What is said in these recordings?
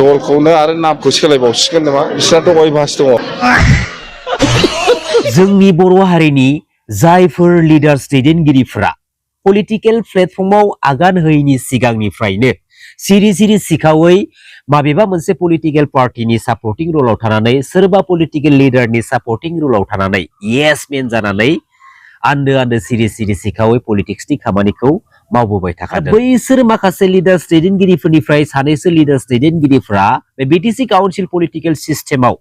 दलखौनो आरो नामखौ सोलायबावसिगोन नामा बिसोरनाथ' अयभास दङ। जोंनि बर' हारिनि जायफोर लिडार्स दैदेनगिरिफोरा पलिटिकेल प्लेटफर्माव आगान होयैनि सिगांनिफ्रायनो सिरि सिरि सिखावै माबेबा मोनसे पलिटिकेल पार्टीनि सापर्टिं रलाव थानानै सोरबा पलिटिकेल लिडारनि सापर्टिं रलाव थानानै येस मेन जानानै आन्दो आन्दो सिरि सिरि सिखावै पलिटिक्सनि खामानिखौ मावबोबाय थाखादों। बैसोर माखासे लिडार्स दैदेनगिरिफोरनिफ्राय सानैसो लिडार्स दैदेनगिरिफोरा बे बिटिसि काउन्सिल पलिटिकेल सिस्टेमाव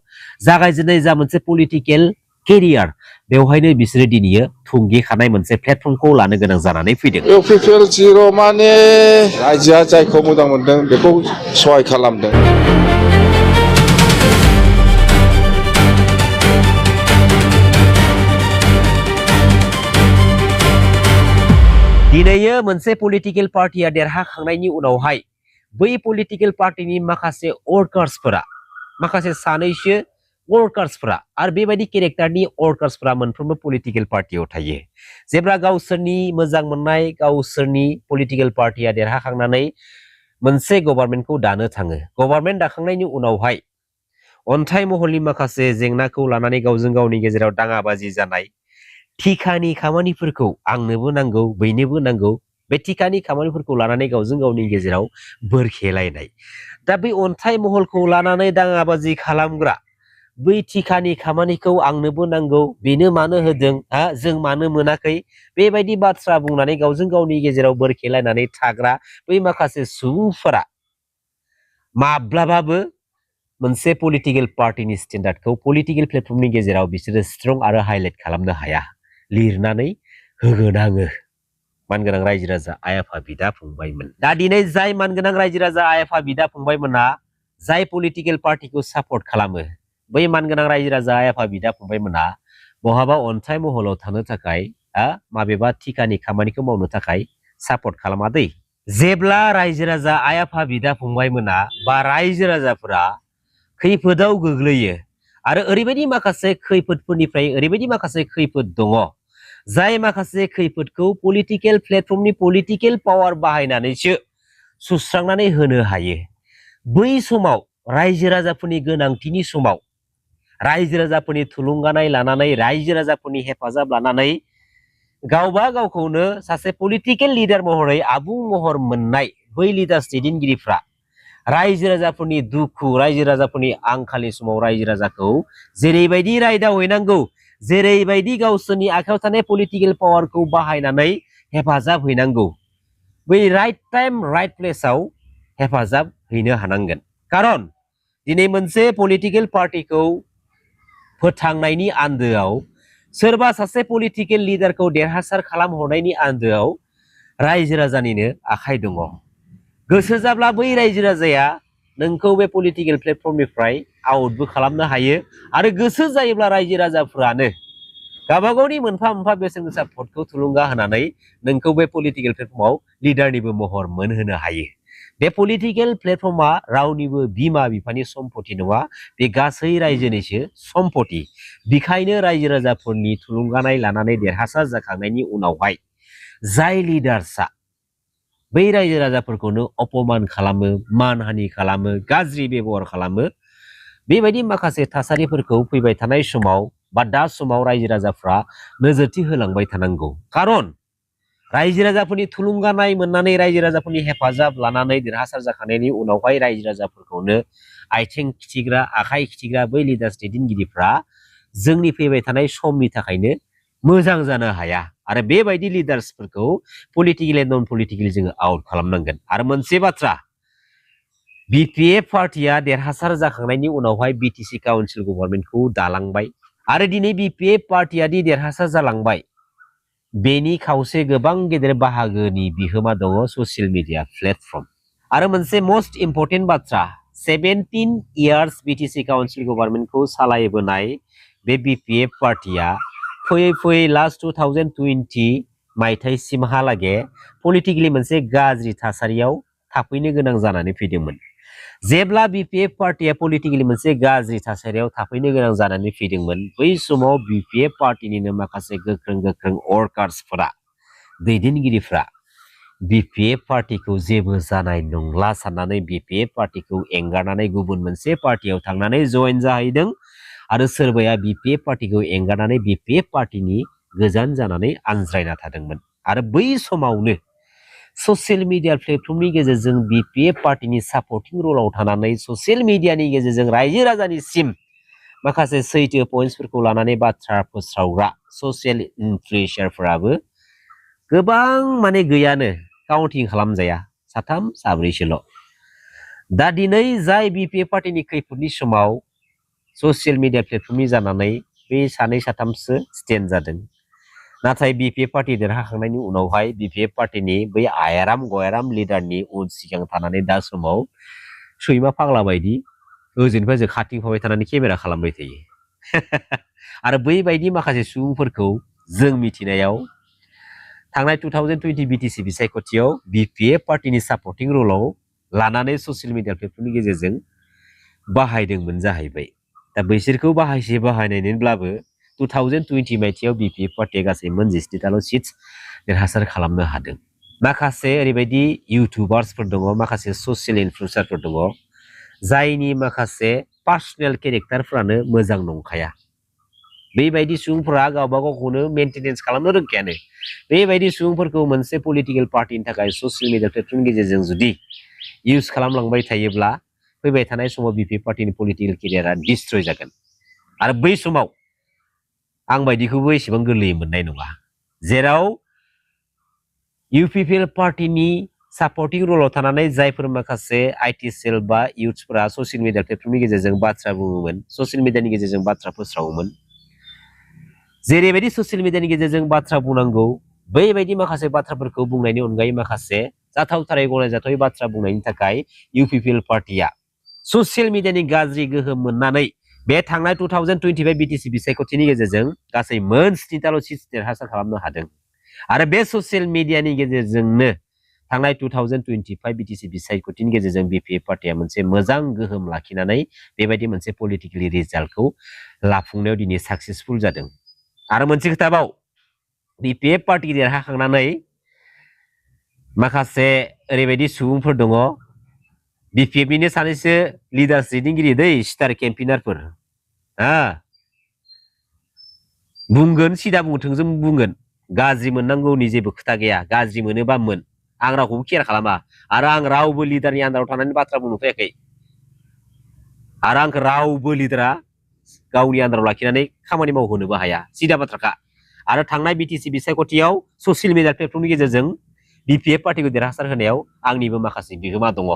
जागायजेननाय जा मोनसे पलिटिकेल केरियार बेवहायनो बिसोरो दिनैयो थुंगेखानाय मोनसे प्लेटफर्मखौ लानो गोनां जानानै फैदों। इउपिपिएल जिर' माने रायजोआ जायखौ मोजां मोनदों बेखौ सहाय खालामदों। दिनैयो मोनसे पलिटिकेल पार्टीया देरहाखांनायनि उनावहाय बै पलिटिकेल पार्टीनि माखासे वर्कार्सफोरा माखासे सानैसो वर्कार्सफोरा आरो बेबायदि केरेक्टारनि वर्कार्सफोरा मोनफ्रोमबो पलिटिकेल पार्टीयाव थायो। जेब्ला गावसोरनि मोजां मोननाय गावसोरनि पलिटिकेल पार्टीया देरहाखांनानै मोनसे गभर्नमेन्टखौ दानो थाङो। गभर्नमेन्ट दाखांनायनि उनावहाय अन्थाइ महरनि माखासे जेंनाखौ लानानै गावजों गावनि गेजेराव दाङाबाजि जानाय, थिखानि खामानिफोरखौ आंनोबो नांगौ बैनोबो नांगौ, बे थिखानि खामानिफोरखौ लानानै गावजों गावनि गेजेराव बोरखेलायनाय। दा बै अन्थाइ महलखौ लानानै दाङाबाजि खालामग्रा बै थिखानि खामानिखौ आंनोबो नांगौ बेनो मानो होदों जों मानो मोनाखै बेबायदि बाथ्रा बुंनानै गावजों गावनि गेजेराव बोरखेलायनानै थाग्रा बै माखासे सुबुंफोरा माब्लाबाबो मोनसे पलिटिकेल पार्टीनि स्टेन्डार्डखौ पलिटिकेल प्लेटफर्मनि गेजेराव बिसोरो स्ट्रं आरो हाइलाइट खालामनो हाया, लिरनानै होगोन आङो। मानगोनां रायजो राजा आइ आफा बिदा फंबायमोन, दा दिनै जाय मानगोनां रायजो राजा आइ आफा बिदा फंबायमोना जाय पलिटिकेल पार्टीखौ सापर्ट खालामो, बै मानगोनां रायजो राजा आइ आफा बिदा फंबायमोना बहाबा अन्थाइ महलाव थानो थाखाय माबेबा थिखानि खामानिखौ मावनो थाखाय सापर्ट खालामा दै। जेब्ला रायजो राजा आइ आफा बिदा फंबायमोना बा रायजो राजाफोरा खैफोदाव गोग्लैयो आरो ओरैबायदि माखासे खैफोदफोरनिफ्राय ओरैबायदि माखासे खैफोद दङ जाय माखासे खैफोदखौ पलिटिकेल प्लेटफर्मनि पलिटिकेल पावार बाहायनानैसो सुस्रांनानै होनो हायो। बै समाव रायजो राजाफोरनि गोनांथिनि समाव रायजो राजाफोरनि थुलुंगानाय लानानै रायजो राजाफोरनि हेफाजाब लानानै गावबा गावखौनो सासे पलिटिकेल लिडार महरै आबुं महर मोननाय बै लिडार्स दैदेनगिरिफ्रा रायजो राजाफोरनि दुखु रायजो राजाफोरनि आंखालनि समाव रायजो राजाखौ जेरैबायदि रायदावहैनांगौ, जेरैबायदि गावसोरनि आखायाव थानाय पलिटिकेल पावारखौ बाहायनानै हेफाजाब हैनांगौ, बै राइट टाइम राइट प्लेसाव हेफाजाब हैनो हानांगोन। खारन दिनै मोनसे पलिटिकेल पार्टीखौ फोथांनायनि आन्दोआव सोरबा सासे पलिटिकेल लिडारखौ देरहासार खालामहरनायनि आन्दोआव रायजो राजानिनो आखाइ दङ। गोसो जाब्ला बै रायजो राजाया नोंखौ बे पलिटिकेल प्लेटफर्मनिफ्राय आउटबो खालामनो हायो आरो गोसो जायोब्ला रायजो राजाफ्रानो गावबागावनि मोनफा मोनफा बेसेन गोसा भटखौ थुलुंगा होनानै नोंखौ बे पलिटिकेल प्लेटफर्माव लिडारनिबो महर मोनहोनो हायो। बे पलिटिकेल प्लेटफर्मा रावनिबो बिमा बिफानि सम्पति नङा, बे गासै रायजोनिसो सम्पति। बेखायनो रायजो राजाफोरनि थुलुंगानाय लानानै देरहासार जाखांनायनि उनावहाय जाय लिडार्सआ बै रायजो राजाफोरखौनो अपमान खालामो, मानहानि खालामो, गाज्रि बेबहार खालामो, बेबायदि माखासे थासारिफोरखौ फैबाय थानाय समाव बा दा समाव रायजो राजाफ्रा नोजोरथि होलांबाय थानांगौ। खारन रायजो राजाफोरनि थुलुंगानाय मोननानै रायजो राजाफोरनि हेफाजाब लानानै देरहासार जाखांनायनि उनावहाय रायजो राजाफोरखौनो आथिं खिथिग्रा आखाइ खिथिग्रा बै लिडार्स दैदेनगिरिफ्रा जोंनि फैबाय थानाय समनि थाखायनो मोजां जानो हाया आरो बेबायदि लिडार्सफोरखौ पलिटिकेल एन्ड नन पलिटिकेल जोङो आउट खालामनांगोन। आरो मोनसे बाथ्रा, बिपिएफ पार्टीया देरहासार जाखांनायनि उनावहाय बिटिसि काउन्सिल गभर्नमेन्टखौ दालांबाय आरो दिनै बिपिएफ पार्टीया दि देरहासार जालांबाय बेनि खावसे गोबां गेदेर बाहागोनि बिहोमा दङ ससियेल मिडिया प्लेटफर्म। आरो मोनसे मोस्ट इम्पर्टेन्ट बाथ्रा, 17 इयार्स बिटिसि काउन्सिल गभर्नमेन्टखौ सालायबोनाय बे बिपिएफ पार्टीया फैयै फैयै लास्ट 2020 मायथाइसिमहालागे पलिटिकेलि मोनसे गाज्रि थासारियाव थाफैनो गोनां जानानै फैदोंमोन। जेब्ला बिपिएफ पार्टीया पलिटिकेलि मोनसे गाज्रि थासारियाव थाफैनो गोनां जानानै फैदोंमोन, बै समाव बिपिएफ पार्टीनिनो माखासे गोख्रों गोख्रों वर्कार्सफोरा दैदेनगिरिफ्रा BPF पार्टीखौ जेबो जानाय नंला साननानै BPF पार्टीखौ एंगारनानै गुबुन मोनसे पार्टीयाव थांनानै जइन जाहैदों आरो सोरबाया BPF पार्टीखौ एंगारनानै BPF पार्टीनि गोजान जानानै आनज्रायना थादोंमोन आरो बै समावनो ससियेल मिडिया प्लेटफर्मनि गेजेरजों BPF पार्टीनि सापर्टिं रलाव थानानै ससियेल मिडियानि गेजेरजों रायजो राजानिसिम माखासे सैथो पइन्ट्सफोरखौ लानानै बाथ्रा फोस्रावग्रा ससियेल इनफ्लुएन्सारफोराबो गोबां माने गैयानो काउन्टिं खालामजाया साथाम साब्रैसोल' दा दिनै जाय BPF पार्टीनि खैफोदनि समाव ससियेल मिडिया प्लेटफर्मनि जानानै बे सानै साथामसो स्टेन्ड जादों नाथाय BPF पार्टी देरहाखांनायनि उनावहाय BPF पार्टीनि बै आयाराम गयाराम लिडारनि उन सिगां थानानै दा समाव सैमा फाग्ला बायदि ओजोंनिफ्राय जों खाथिंफाबाय थानानै केमेरा खालामबाय थायो आरो बैबायदि माखासे सुबुंफोरखौ जों मिथिनायाव थांनाय 2020 BTC बिसायख'थियाव BPF पार्टीनि सापर्टिं रलाव लानानै ससियेल मिडिया प्लेटफर्मनि गेजेरजों बाहायदोंमोन जाहैबाय दा बैसोरखौ बाहायसे बाहायनायनिब्लाबो 2020 मायथाइयाव BPF पार्टीया गासै मोन 17 सिट्स देरहासार खालामनो हादों माखासे ओरैबायदि इउटुबार्सफोर दङ माखासे ससियेल इनफ्लुएन्सारफोर दङ जायनि माखासे पार्सनेल केरेक्टारफ्रानो मोजां नंखाया बेबायदि सुबुंफोरा गावबा गावखौनो मेइनटेनेन्स खालामनो रोंखायानो बेबायदि सुबुंफोरखौ मोनसे पलिटिकेल पार्टीनि थाखाय ससियेल मिडिया प्लेटफर्मनि गेजेरजों जुदि इउज खालामलांबाय थायोब्ला फैबाय थानाय समाव BPF पार्टीनि पलिटिकेल केरियारा डिस्ट्रय जागोन आरो बै समाव आं बायदिखौबो एसेबां गोरलैयै मोननाय नङा जेराव UPPL पार्टीनि सापर्टिं रलाव थानानै जायफोर माखासे आईटी सेल बा इउथ्सफोरा ससियेल मिडिया प्लेटफर्मनि गेजेरजों बाथ्रा बुङोमोन ससियेल मिडियानि गेजेरजों बाथ्रा फोस्रावोमोन जेरैबायदि ससियेल मिडियानि गेजेरजों बाथ्रा बुंनांगौ बैबायदि माखासे बाथ्राफोरखौ बुंनायनि अनगायै माखासे जाथावथारै गनायजाथावै बाथ्रा बुंनायनि थाखाय UPPL पार्टीया ससियेल मिडियानि गाज्रि गोहोम मोननानै बे थांनाय 2025 BTC बिसायख'थिनि गेजेरजों गासै मोन 7 सिट देरहासार खालामनो हादों आरो बे ससियेल मिडियानि गेजेरजोंनो थांनाय 2025 BTC बिसायख'थिनि गेजेरजों BPF पार्टीया मोनसे मोजां गोहोम लाखिनानै बेबायदि मोनसे पलिटिकेल रिजाल्टखौ लाफुंनायाव दिनै साक्सेसफुल जादों आरो मोनसे खोथाबाव BPF पार्टी देरहाखांनानै माखासे ओरैबायदि सुबुंफोर दङ BPFनिनो सानैसो लिडार्स दैदेनगिरि दै स्टार केम्पेइनारफोर बुंगोन सिदा बुंनो थोंजों बुंगोन गाज्रि मोननांगौनि जेबो खोथा गैया गाज्रि मोनोबा मोन आं रावखौबो केयार खालामा आरो आं रावबो लिडारनि आन्दाराव थानानै बाथ्रा बुंनो फैयाखै आरो आंखौ रावबो लिडारा गावनि आन्दाराव लाखिनानै खामानि मावहोनोबो हाया सिदा बाथ्राखा आरो थांनाय BTC बिसायख'थियाव ससियेल मिडिया प्लेटफर्मनि गेजेरजों BPF पार्टीखौ देरहासार होनायाव आंनिबो माखासे बिहोमा दङ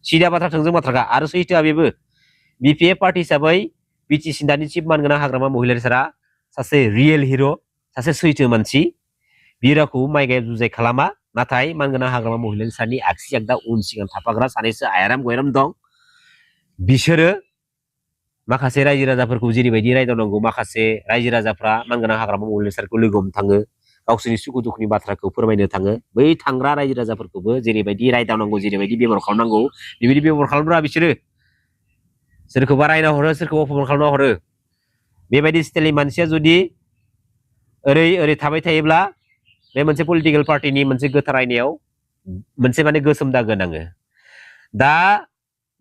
सिदा बाथ्रा थोंजों बाथ्राखा आरो सैथोआ बेबो BPF पार्टी हिसाबै BTC दानि चिफ मानगोनां हाग्रामा महिलारि सारा सासे रियेल हिर' सासे सैथो मानसि बियो रावखौबो माइ गाय जुजाय खालामा नाथाय मानगोनां हाग्रामा महिलारि सारनि आगसि आगदा उन सिगां थाफाग्रा सानैसो आयाराम गयराम दं बिसोरो माखासे रायजो राजाफोरखौ जेरैबायदि रायदावनांगौ माखासे रायजो राजाफ्रा मानगोनां हाग्रामा महिलारि सारखौ लोगो हमनो थाङो गावसोरनि सुखु दुखुनि बाथ्राखौ फोरमायनो थाङो बै थांग्रा रायजो राजाफोरखौबो जेरैबायदि रायदावनांगौ जेरैबायदि बेबहार खालामनांगौ बेबायदि बेबहार खालामग्रा बिसोरो सोरखौबा रायना हरो सोरखौबा अपमान खालामना हरो बेबायदि स्टाइलनि मानसिया जुदि ओरै थाबाय थायोब्ला बे मोनसे पलिटिकेल पार्टीनि मोनसे गोथार आयनायाव मोनसे माने गोसोम दागो नाङो दा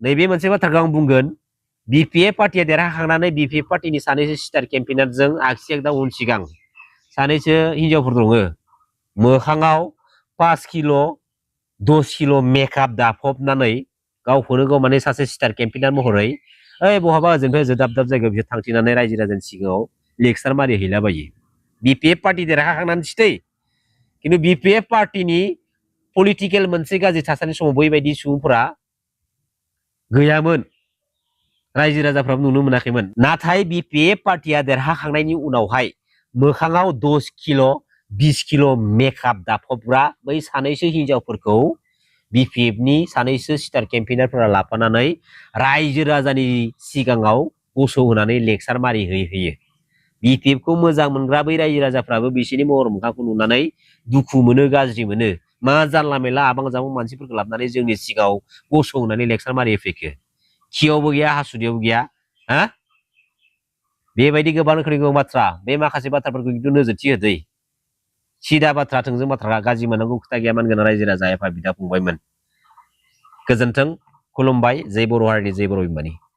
नैबे मोनसे बाथ्राखौ आं बुंगोन BPF पार्टीया देरहाखांनानै BPF पार्टीनि सानैसो स्टार केम्पेइनारजों आगसि आगदा उन सिगां सानैसो हिनजावफोर दङ मोखाङाव 5 किल' 10 किल' मेकआप दाफबनानै गावखौनो गाव माने सासे स्टार केम्पेइनार महरै बहाबा ओजोंनिफ्राय दाब दाब जायगायाव बिसोर थांथिनानै रायजो राजानि सिगाङाव लेक्सार मारि हैलाबायो BPF पार्टी देरहाखांनानैसो दै खिन्थु BPF पार्टीनि पलिटिकेल मोनसे गाज्रि थासारिनि समाव बैबायदि सुबुंफोरा गैयामोन रायजो राजाफ्राबो नुनो मोनाखैमोन नाथाय BPF पार्टीया देरहाखांनायनि उनावहाय मोखाङाव 10 किल' 20 किल' मेकआप दाफबग्रा बै सानैसो हिनजावफोरखौ BPFनि सानैसो स्टार केम्पेइनारफोरा लाफानानै रायजो राजानि सिगाङाव गसंहोनानै लेक्सार मारि होयो BPFखौ मोजां मोनग्रा बै रायजो राजाफ्राबो बिसोरनि महर मोखांखौ नुनानै दुखु मोनो गाज्रि मोनो मा जानला मेला आबां जाबां मानसिफोरखौ लाबोनानै जोंनि सिगाङाव गसंहोनानै लेक्सार मारि फैखो खियावबो गैया हासुदैयावबो गैया बेबायदि गोबां रोखोमनि बाथ्रा बे माखासे बाथ्राफोरखौ खिन्थु नोजोरथि होदै सिदा बाथ्रा थोंजों बाथ्रा गाज्रि मोननांगौ खोथा गैया मानगोनां रायजो राजा आइ आफा बिदा फंबायमोन गोजोन्थों खुलुमबाय जै बर' हारिनि जै बर' बिमानि